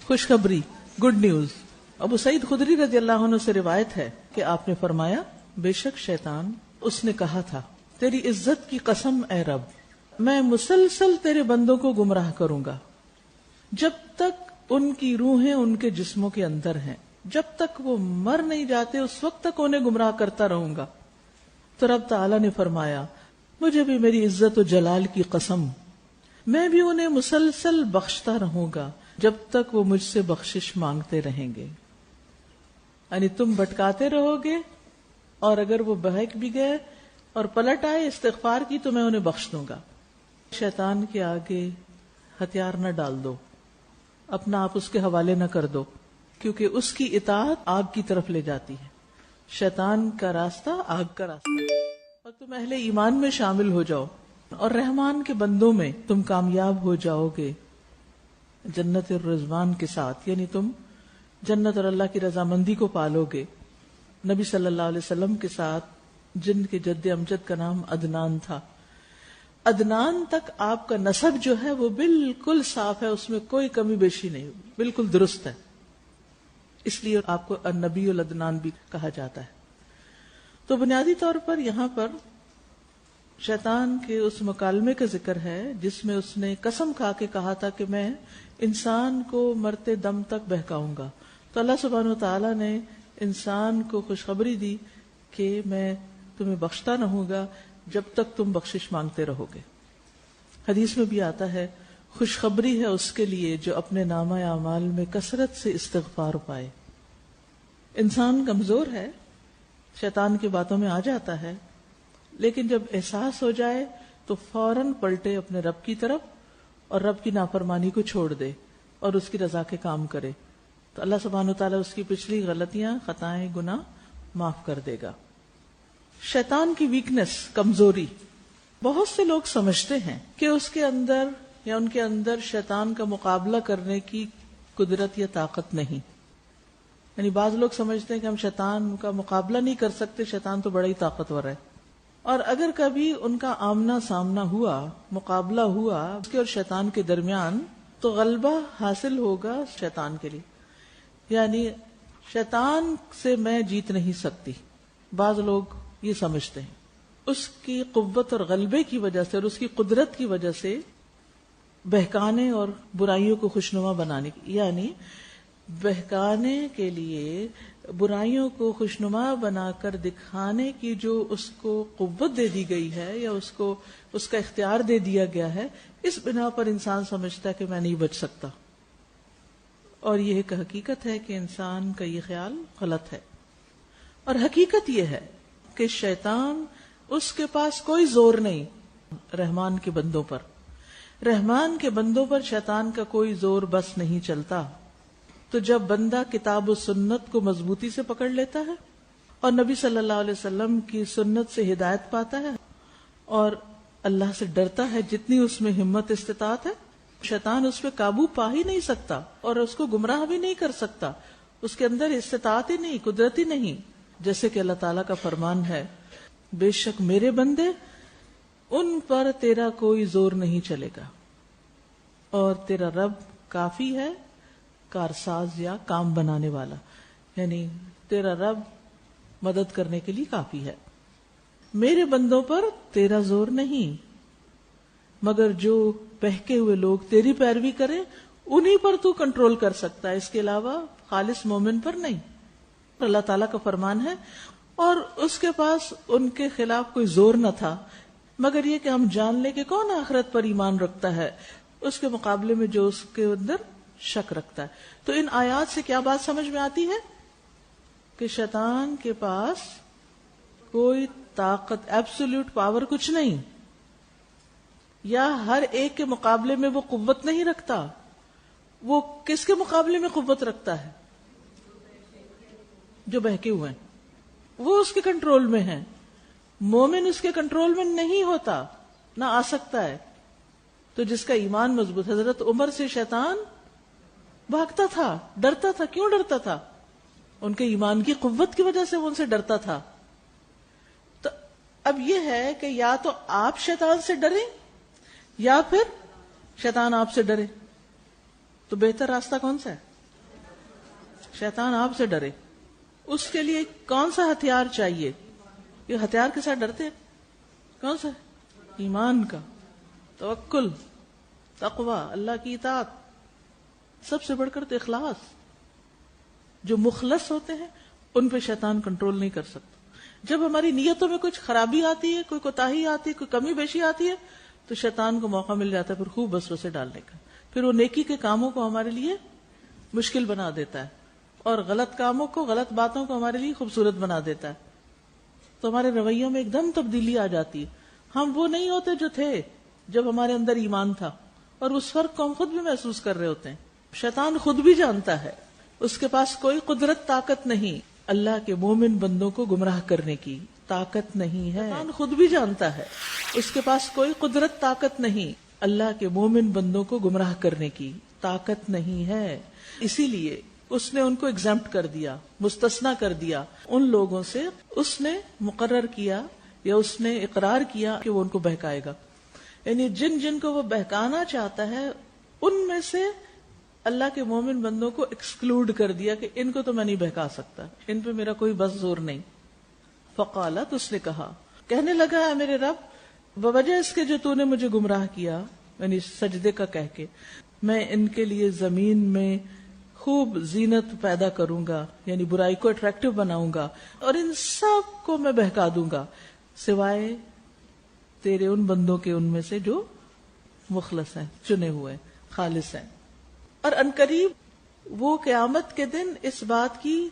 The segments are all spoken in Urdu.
خوشخبری، گڈ نیوز۔ ابو سعید خدری رضی اللہ عنہ سے روایت ہے کہ آپ نے فرمایا، بے شک شیطان اس نے کہا تھا، تیری عزت کی قسم اے رب، میں مسلسل تیرے بندوں کو گمراہ کروں گا جب تک ان کی روحیں ان کے جسموں کے اندر ہیں، جب تک وہ مر نہیں جاتے اس وقت تک انہیں گمراہ کرتا رہوں گا۔ تو رب تعالی نے فرمایا، مجھے بھی میری عزت و جلال کی قسم، میں بھی انہیں مسلسل بخشتا رہوں گا جب تک وہ مجھ سے بخشش مانگتے رہیں گے۔ یعنی تم بھٹکاتے رہو گے، اور اگر وہ بہک بھی گئے اور پلٹ آئے استغفار کی تو میں انہیں بخش دوں گا۔ شیطان کے آگے ہتھیار نہ ڈال دو، اپنا آپ اس کے حوالے نہ کر دو، کیونکہ اس کی اطاعت آگ کی طرف لے جاتی ہے۔ شیطان کا راستہ آگ کا راستہ ہے، اور تم اہل ایمان میں شامل ہو جاؤ اور رحمان کے بندوں میں تم کامیاب ہو جاؤ گے جنت الرضوان کے ساتھ، یعنی تم جنت اور اللہ کی رضامندی کو پالو گے۔ نبی صلی اللہ علیہ وسلم کے ساتھ جن کے جد امجد کا نام عدنان تھا، عدنان تک آپ کا نسب جو ہے وہ بالکل صاف ہے، اس میں کوئی کمی بیشی نہیں، بالکل درست ہے، اس لیے آپ کو النبی العدنان بھی کہا جاتا ہے۔ تو بنیادی طور پر یہاں پر شیطان کے اس مکالمے کا ذکر ہے جس میں اس نے قسم کھا کے کہا تھا کہ میں انسان کو مرتے دم تک بہکاؤں گا۔ تو اللہ سبحانہ وتعالی نے انسان کو خوشخبری دی کہ میں تمہیں بخشتا رہوں گا جب تک تم بخشش مانگتے رہو گے۔ حدیث میں بھی آتا ہے، خوشخبری ہے اس کے لیے جو اپنے نامہ اعمال میں کثرت سے استغفار پائے۔ انسان کمزور ہے، شیطان کی باتوں میں آ جاتا ہے، لیکن جب احساس ہو جائے تو فوراً پلٹے اپنے رب کی طرف اور رب کی نافرمانی کو چھوڑ دے اور اس کی رضا کے کام کرے، تو اللہ سبحانہ وتعالیٰ اس کی پچھلی غلطیاں، خطائیں، گناہ معاف کر دے گا۔ شیطان کی ویکنس، کمزوری، بہت سے لوگ سمجھتے ہیں کہ اس کے اندر یا ان کے اندر شیطان کا مقابلہ کرنے کی قدرت یا طاقت نہیں۔ یعنی بعض لوگ سمجھتے ہیں کہ ہم شیطان کا مقابلہ نہیں کر سکتے، شیطان تو بڑا ہی طاقتور ہے، اور اگر کبھی ان کا آمنا سامنا ہوا، مقابلہ ہوا اس کے اور شیطان کے درمیان، تو غلبہ حاصل ہوگا شیطان کے لیے، یعنی شیطان سے میں جیت نہیں سکتی۔ بعض لوگ یہ سمجھتے ہیں اس کی قوت اور غلبے کی وجہ سے اور اس کی قدرت کی وجہ سے بہکانے اور برائیوں کو خوشنما بنانے کی، یعنی بہکانے کے لیے برائیوں کو خوشنما بنا کر دکھانے کی جو اس کو قوت دے دی گئی ہے یا اس کو اس کا اختیار دے دیا گیا ہے، اس بنا پر انسان سمجھتا ہے کہ میں نہیں بچ سکتا، اور یہ ایک حقیقت ہے کہ انسان کا یہ خیال غلط ہے۔ اور حقیقت یہ ہے کہ شیطان، اس کے پاس کوئی زور نہیں رحمان کے بندوں پر، رحمان کے بندوں پر شیطان کا کوئی زور بس نہیں چلتا۔ تو جب بندہ کتاب و سنت کو مضبوطی سے پکڑ لیتا ہے اور نبی صلی اللہ علیہ وسلم کی سنت سے ہدایت پاتا ہے اور اللہ سے ڈرتا ہے جتنی اس میں ہمت استطاعت ہے، شیطان اس پہ قابو پا ہی نہیں سکتا اور اس کو گمراہ بھی نہیں کر سکتا، اس کے اندر استطاعت ہی نہیں، قدرت ہی نہیں۔ جیسے کہ اللہ تعالیٰ کا فرمان ہے، بے شک میرے بندے، ان پر تیرا کوئی زور نہیں چلے گا، اور تیرا رب کافی ہے، کارساز یا کام بنانے والا، یعنی تیرا رب مدد کرنے کے لیے کافی ہے۔ میرے بندوں پر تیرا زور نہیں، مگر جو بہکے ہوئے لوگ تیری پیروی کریں انہی پر تو کنٹرول کر سکتا ہے، اس کے علاوہ خالص مومن پر نہیں۔ اللہ تعالیٰ کا فرمان ہے، اور اس کے پاس ان کے خلاف کوئی زور نہ تھا، مگر یہ کہ ہم جان لیں کہ کون آخرت پر ایمان رکھتا ہے اس کے مقابلے میں جو اس کے اندر شک رکھتا ہے۔ تو ان آیات سے کیا بات سمجھ میں آتی ہے کہ شیطان کے پاس کوئی طاقت، ایبسولوٹ پاور کچھ نہیں، یا ہر ایک کے مقابلے میں وہ قوت نہیں رکھتا۔ وہ کس کے مقابلے میں قوت رکھتا ہے؟ جو بہکے ہوئے ہیں، وہ اس کے کنٹرول میں ہیں۔ مومن اس کے کنٹرول میں نہیں ہوتا، نہ آ سکتا ہے۔ تو جس کا ایمان مضبوط، حضرت عمر سے شیطان بھاگتا تھا، ڈرتا تھا۔ کیوں ڈرتا تھا؟ ان کے ایمان کی قوت کی وجہ سے وہ ان سے ڈرتا تھا۔ تو اب یہ ہے کہ یا تو آپ شیطان سے ڈریں یا پھر شیطان آپ سے ڈرے، تو بہتر راستہ کون سا ہے؟ شیطان آپ سے ڈرے، اس کے لیے کون سا ہتھیار چاہیے؟ یہ ہتھیار کے ساتھ ڈرتے ہیں کون سا؟ ایمان کا، توکل، تقوی، اللہ کی اطاعت، سب سے بڑھ کر تو اخلاص. جو مخلص ہوتے ہیں ان پہ شیطان کنٹرول نہیں کر سکتا. جب ہماری نیتوں میں کچھ خرابی آتی ہے، کوئی کوتاہی آتی ہے، کوئی کمی بیشی آتی ہے، تو شیطان کو موقع مل جاتا ہے پھر خوب وسوسے ڈالنے کا. پھر وہ نیکی کے کاموں کو ہمارے لیے مشکل بنا دیتا ہے اور غلط کاموں کو، غلط باتوں کو ہمارے لیے خوبصورت بنا دیتا ہے. تو ہمارے رویوں میں ایک دم تبدیلی آ جاتی ہے. ہم وہ نہیں ہوتے جو تھے جب ہمارے اندر ایمان تھا، اور اس فرق کو ہم خود بھی محسوس کر رہے ہوتے ہیں. شیطان خود بھی جانتا ہے اس کے پاس کوئی قدرت طاقت نہیں اللہ کے مومن بندوں کو گمراہ کرنے کی، طاقت نہیں ہے. شیطان خود بھی جانتا ہے اس کے پاس کوئی قدرت طاقت نہیں اللہ کے مومن بندوں کو گمراہ کرنے کی، طاقت نہیں ہے. اسی لیے اس نے ان کو ایگزمپٹ کر دیا، مستثنا کر دیا ان لوگوں سے. اس نے مقرر کیا یا اس نے اقرار کیا کہ وہ ان کو بہکائے گا. یعنی جن جن کو وہ بہکانا چاہتا ہے ان میں سے اللہ کے مومن بندوں کو ایکسکلوڈ کر دیا کہ ان کو تو میں نہیں بہکا سکتا، ان پہ میرا کوئی بس زور نہیں. فقالت، اس نے کہا، کہنے لگا، ہے میرے رب، بوجہ اس کے جو تو نے مجھے گمراہ کیا، یعنی سجدے کا کہہ کے، میں ان کے لیے زمین میں خوب زینت پیدا کروں گا، یعنی برائی کو اٹریکٹیو بناؤں گا، اور ان سب کو میں بہکا دوں گا سوائے تیرے ان بندوں کے، ان میں سے جو مخلص ہیں، چنے ہوئے، خالص ہیں. اور عنقریب وہ قیامت کے دن اس بات کی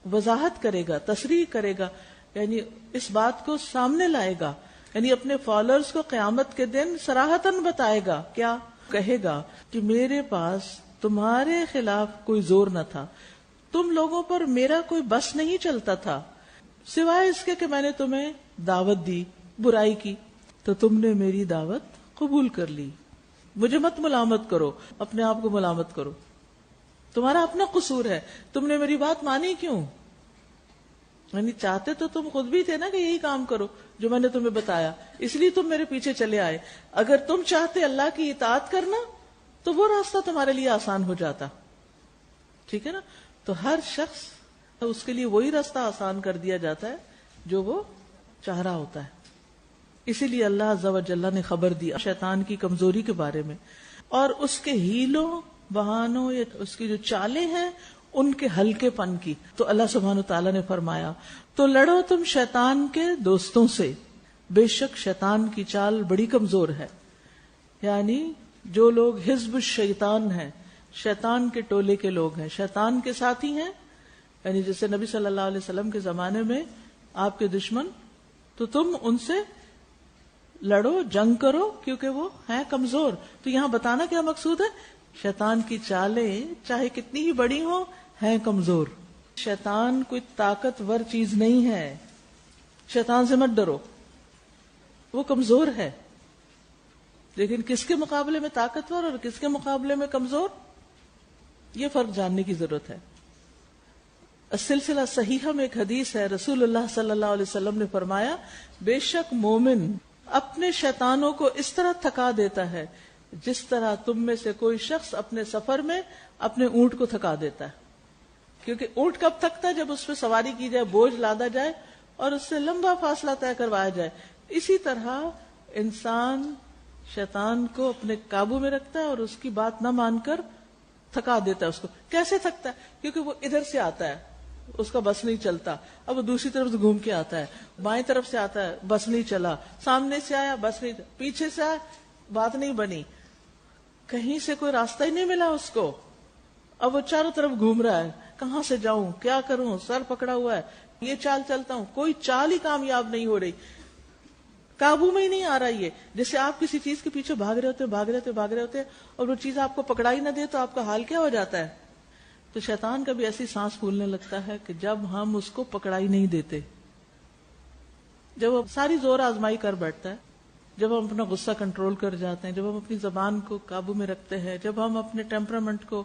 وضاحت کرے گا، تصریح کرے گا، یعنی اس بات کو سامنے لائے گا، یعنی اپنے فالوورز کو قیامت کے دن صراحتاً بتائے گا. کیا کہے گا؟ کہ میرے پاس تمہارے خلاف کوئی زور نہ تھا، تم لوگوں پر میرا کوئی بس نہیں چلتا تھا، سوائے اس کے کہ میں نے تمہیں دعوت دی برائی کی، تو تم نے میری دعوت قبول کر لی. مجھے مت ملامت کرو، اپنے آپ کو ملامت کرو، تمہارا اپنا قصور ہے، تم نے میری بات مانی کیوں؟ یعنی چاہتے تو تم خود بھی تھے نا کہ یہی کام کرو جو میں نے تمہیں بتایا، اس لیے تم میرے پیچھے چلے آئے. اگر تم چاہتے اللہ کی اطاعت کرنا تو وہ راستہ تمہارے لیے آسان ہو جاتا. ٹھیک ہے نا؟ تو ہر شخص اس کے لیے وہی راستہ آسان کر دیا جاتا ہے جو وہ چاہ رہا ہوتا ہے. اسی لیے اللہ عز و جل نے خبر دی شیطان کی کمزوری کے بارے میں اور اس کے ہیلوں بہانوں یا اس کی جو چالیں ہیں ان کے ہلکے پن کی. تو اللہ سبحانہ تعالیٰ نے فرمایا، تو لڑو تم شیطان کے دوستوں سے، بے شک شیطان کی چال بڑی کمزور ہے. یعنی جو لوگ حزب الشیطان ہیں، شیطان کے ٹولے کے لوگ ہیں، شیطان کے ساتھی ہیں، یعنی جیسے نبی صلی اللہ علیہ وسلم کے زمانے میں آپ کے دشمن، تو تم ان سے لڑو، جنگ کرو، کیونکہ وہ ہیں کمزور. تو یہاں بتانا کیا مقصود ہے؟ شیطان کی چالیں چاہے کتنی ہی بڑی ہوں ہیں کمزور. شیطان کوئی طاقتور چیز نہیں ہے، شیطان سے مت ڈرو، وہ کمزور ہے. لیکن کس کے مقابلے میں طاقتور اور کس کے مقابلے میں کمزور، یہ فرق جاننے کی ضرورت ہے. السلسلہ صحیحہ میں ایک حدیث ہے، رسول اللہ صلی اللہ علیہ وسلم نے فرمایا، بے شک مومن اپنے شیطانوں کو اس طرح تھکا دیتا ہے جس طرح تم میں سے کوئی شخص اپنے سفر میں اپنے اونٹ کو تھکا دیتا ہے. کیونکہ اونٹ کب تھکتا ہے؟ جب اس پہ سواری کی جائے، بوجھ لادا جائے اور اس سے لمبا فاصلہ طے کروایا جائے. اسی طرح انسان شیطان کو اپنے قابو میں رکھتا ہے اور اس کی بات نہ مان کر تھکا دیتا ہے. اس کو کیسے تھکتا ہے؟ کیونکہ وہ ادھر سے آتا ہے، اس کا بس نہیں چلتا، اب وہ دوسری طرف سے گھوم کے آتا ہے، بائیں طرف سے آتا ہے، بس نہیں چلا، سامنے سے آیا، بس نہیں، پیچھے سے آیا، بات نہیں بنی، کہیں سے کوئی راستہ ہی نہیں ملا اس کو. اب وہ چاروں طرف گھوم رہا ہے، کہاں سے جاؤں، کیا کروں، سر پکڑا ہوا ہے، یہ چال چلتا ہوں، کوئی چال ہی کامیاب نہیں ہو رہی، قابو میں ہی نہیں آ رہا. یہ جیسے آپ کسی چیز کے پیچھے بھاگ رہے ہوتے اور وہ چیز آپ کو پکڑائی نہ دے تو آپ کا حال کیا ہو جاتا ہے. تو شیطان کا بھی ایسی سانس پھولنے لگتا ہے کہ جب ہم اس کو پکڑائی نہیں دیتے، جب وہ ساری زور آزمائی کر بیٹھتا ہے، جب ہم اپنا غصہ کنٹرول کر جاتے ہیں، جب ہم اپنی زبان کو قابو میں رکھتے ہیں، جب ہم اپنے ٹیمپرامنٹ کو،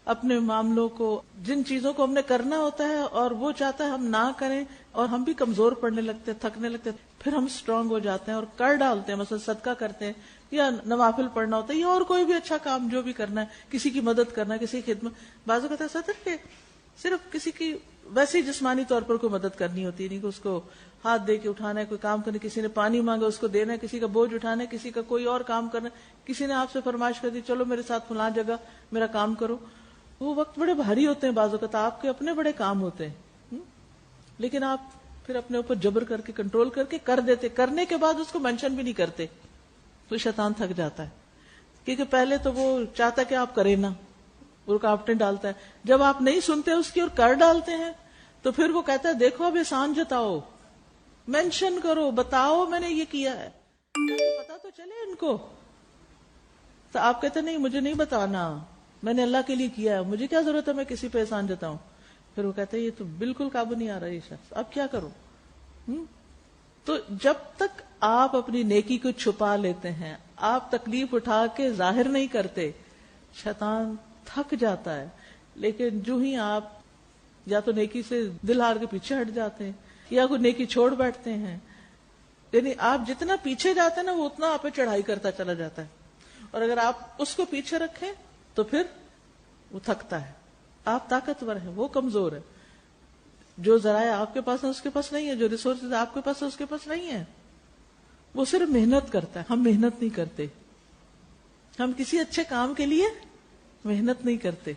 اپنے معاملوں کو، جن چیزوں کو ہم نے کرنا ہوتا ہے اور وہ چاہتا ہے ہم نہ کریں اور ہم بھی کمزور پڑنے لگتے ہیں، تھکنے لگتے ہیں، پھر ہم اسٹرانگ ہو جاتے ہیں اور کر ڈالتے ہیں. مثلا صدقہ کرتے ہیں یا نوافل پڑھنا ہوتا ہے یا اور کوئی بھی اچھا کام جو بھی کرنا ہے، کسی کی مدد کرنا ہے، کسی کی خدمت. بعض اوقات ایسا تھا کہ صرف کسی کی ویسے ہی جسمانی طور پر کوئی مدد کرنی ہوتی ہے، نہیں کہ اس کو ہاتھ دے کے اٹھانا ہے، کوئی کام کرنا، کسی نے پانی مانگا اس کو دینا ہے، کسی کا بوجھ اٹھانا ہے، کسی کا کوئی اور کام کرنا ہے، کسی نے آپ سے فرمائش کر دی چلو میرے ساتھ فلاں جگہ میرا کام کرو. وہ وقت بڑے بھاری ہوتے ہیں، بعض اوقات آپ کے اپنے بڑے کام ہوتے ہیں، لیکن آپ پھر اپنے اوپر جبر کر کے کنٹرول کر کے کر دیتے، کرنے کے بعد اس کو مینشن بھی نہیں کرتے، تو شیطان تھک جاتا ہے. کیونکہ پہلے تو وہ چاہتا ہے کہ آپ کریں نہ، وہ رکاوٹیں ڈالتا ہے. جب آپ نہیں سنتے اس کی اور کر ڈالتے ہیں تو پھر وہ کہتا ہے دیکھو اب احسان جتاؤ، مینشن کرو، بتاؤ میں نے یہ کیا ہے، پتا تو چلے ان کو. تو آپ کہتے نہیں مجھے نہیں بتانا، میں نے اللہ کے لیے کیا ہے، مجھے کیا ضرورت ہے میں کسی پہ احسان جتاؤں. پھر وہ کہتے ہیں یہ تو بالکل قابو نہیں آ رہا یہ شخص، اب کیا کروں. تو جب تک آپ اپنی نیکی کو چھپا لیتے ہیں، آپ تکلیف اٹھا کے ظاہر نہیں کرتے، شیطان تھک جاتا ہے. لیکن جو ہی آپ یا تو نیکی سے دل ہار کے پیچھے ہٹ جاتے ہیں یا کوئی نیکی چھوڑ بیٹھتے ہیں، یعنی آپ جتنا پیچھے جاتے ہیں نا وہ اتنا آپ پہ چڑھائی کرتا چلا جاتا ہے. اور اگر آپ اس کو پیچھے رکھیں تو پھر وہ تھکتا ہے. آپ طاقتور ہیں، وہ کمزور ہے. جو ذرائع آپ کے پاس ہیں اس کے پاس نہیں ہے، جو ریسورسز آپ کے پاس ہیں اس کے پاس نہیں ہے. وہ صرف محنت کرتا ہے، ہم محنت نہیں کرتے. ہم کسی اچھے کام کے لیے محنت نہیں کرتے،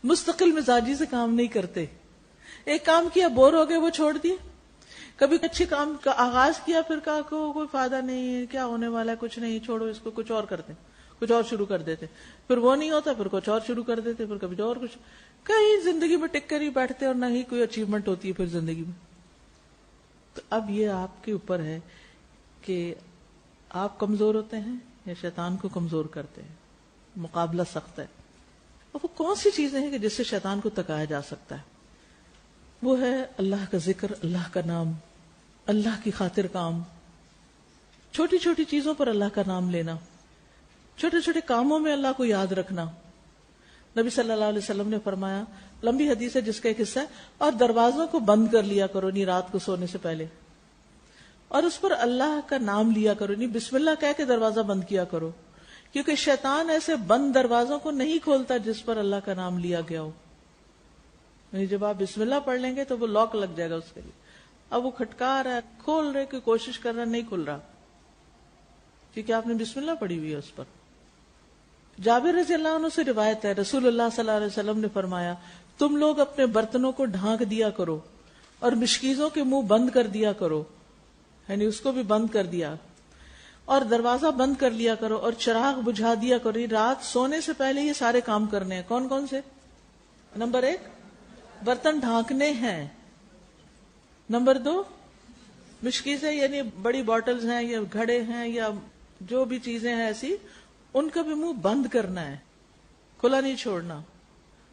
مستقل مزاجی سے کام نہیں کرتے. ایک کام کیا بور ہو گئے وہ چھوڑ دیے. کبھی اچھے کام کا آغاز کیا پھر کہا کو کوئی فائدہ نہیں ہے، کیا ہونے والا ہے، کچھ نہیں، چھوڑو اس کو، کچھ اور کرتے، کچھ اور شروع کر دیتے. پھر وہ نہیں ہوتا پھر کچھ اور شروع کر دیتے، پھر کبھی اور کچھ. کہیں زندگی میں ٹک کر ہی بیٹھتے اور نہ ہی کوئی اچیومنٹ ہوتی ہے پھر زندگی میں. تو اب یہ آپ کے اوپر ہے کہ آپ کمزور ہوتے ہیں یا شیطان کو کمزور کرتے ہیں. مقابلہ سخت ہے. اور وہ کون سی چیزیں ہیں کہ جس سے شیطان کو تکایا جا سکتا ہے؟ وہ ہے اللہ کا ذکر، اللہ کا نام، اللہ کی خاطر کام، چھوٹی چھوٹی چیزوں پر اللہ کا نام لینا، چھوٹے چھوٹے کاموں میں اللہ کو یاد رکھنا. نبی صلی اللہ علیہ وسلم نے فرمایا، لمبی حدیث ہے جس کا ایک حصہ ہے، اور دروازوں کو بند کر لیا کرو نہیں رات کو سونے سے پہلے، اور اس پر اللہ کا نام لیا کرو نہیں، بسم اللہ کہہ کے دروازہ بند کیا کرو، کیونکہ شیطان ایسے بند دروازوں کو نہیں کھولتا جس پر اللہ کا نام لیا گیا ہو. یعنی جب آپ بسم اللہ پڑھ لیں گے تو وہ لاک لگ جائے گا اس کے لیے. اب وہ کھٹکا رہا ہے، کھول رہے کی کوشش کر رہا ہے، نہیں کھل رہا کیونکہ آپ نے بسم اللہ پڑھی ہوئی ہے اس پر. جابر رضی اللہ عنہ سے روایت ہے، رسول اللہ صلی اللہ علیہ وسلم نے فرمایا، تم لوگ اپنے برتنوں کو ڈھانک دیا کرو اور مشکیزوں کے منہ بند کر دیا کرو، یعنی اس کو بھی بند کر دیا، اور دروازہ بند کر لیا کرو اور چراغ بجھا دیا کرو. رات سونے سے پہلے یہ سارے کام کرنے ہیں. کون کون سے؟ نمبر 1 برتن ڈھانکنے ہیں، نمبر 2 مشکیزیں یعنی بڑی بوٹلز ہیں یا گھڑے ہیں یا جو بھی چیزیں ہیں ایسی، ان کا بھی منہ بند کرنا ہے، کھلا نہیں چھوڑنا،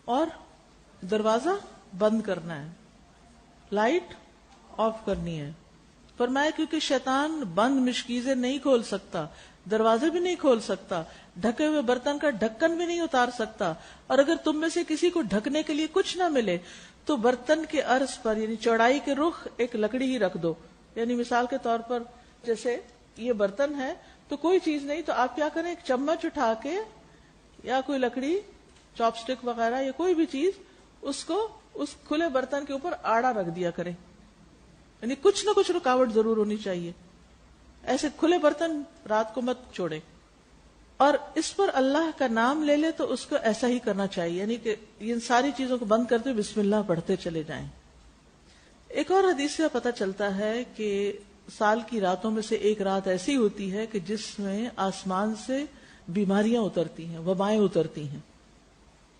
اور دروازہ بند کرنا ہے، لائٹ آف کرنی ہے. فرمایا کیونکہ شیطان بند مشکیزیں نہیں کھول سکتا، دروازے بھی نہیں کھول سکتا، ڈھکے ہوئے برتن کا ڈھکن بھی نہیں اتار سکتا، اور اگر تم میں سے کسی کو ڈھکنے کے لیے کچھ نہ ملے تو برتن کے عرض پر یعنی چوڑائی کے رخ ایک لکڑی ہی رکھ دو. یعنی مثال کے طور پر جیسے یہ برتن ہے تو کوئی چیز نہیں تو آپ کیا کریں، ایک چمچ اٹھا کے یا کوئی لکڑی چاپ سٹک وغیرہ یا کوئی بھی چیز اس کو اس کھلے برتن کے اوپر آڑا رکھ دیا کریں. یعنی کچھ نہ کچھ رکاوٹ ضرور ہونی چاہیے. ایسے کھلے برتن رات کو مت چھوڑے، اور اس پر اللہ کا نام لے لے تو اس کو ایسا ہی کرنا چاہیے، یعنی کہ ان ساری چیزوں کو بند کرتے بسم اللہ پڑھتے چلے جائیں. ایک اور حدیث سے پتہ چلتا ہے کہ سال کی راتوں میں سے ایک رات ایسی ہوتی ہے کہ جس میں آسمان سے بیماریاں اترتی ہیں، وبائیں اترتی ہیں.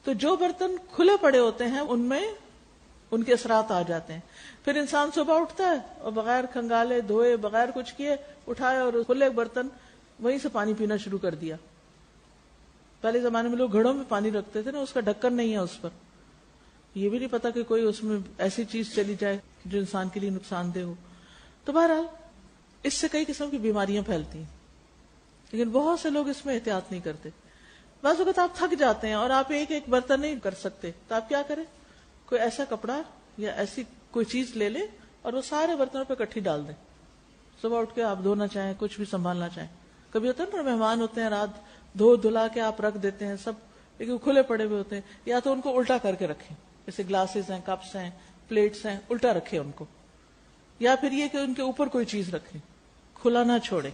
تو جو برتن کھلے پڑے ہوتے ہیں ان میں ان کے اثرات آ جاتے ہیں. پھر انسان صبح اٹھتا ہے اور بغیر کھنگالے دھوئے بغیر کچھ کیے اٹھائے اور کھلے برتن وہیں سے پانی پینا شروع کر دیا. پہلے زمانے میں لوگ گھڑوں میں پانی رکھتے تھے نا، اس کا ڈھکن نہیں ہے اس پر، یہ بھی نہیں پتا کہ کوئی اس میں ایسی چیز چلی جائے جو انسان کے لیے نقصان دہ ہو. تو بہرحال اس سے کئی قسم کی بیماریاں پھیلتی ہیں، لیکن بہت سے لوگ اس میں احتیاط نہیں کرتے. بعض اوقات آپ تھک جاتے ہیں اور آپ ایک ایک برتن نہیں کر سکتے تو آپ کیا کریں، کوئی ایسا کپڑا یا ایسی کوئی چیز لے لیں اور وہ سارے برتنوں پہ اکٹھی ڈال دیں. صبح اٹھ کے آپ دھونا چاہیں، کچھ بھی سنبھالنا چاہیں. کبھی ہوتا ہے نا مہمان ہوتے ہیں رات دھلا کے آپ رکھ دیتے ہیں سب، لیکن کھلے پڑے ہوئے ہوتے ہیں، یا تو ان کو الٹا کر کے رکھیں جیسے گلاسز ہیں، کپس ہیں، پلیٹس ہیں، الٹا رکھے ان کو، یا پھر یہ کہ ان کے اوپر کوئی چیز رکھے، کھلا نہ چھوڑے.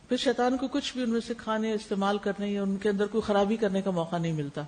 پھر شیطان کو کچھ بھی ان میں سے کھانے، استعمال کرنے یا ان کے اندر کوئی خرابی کرنے کا موقع نہیں ملتا.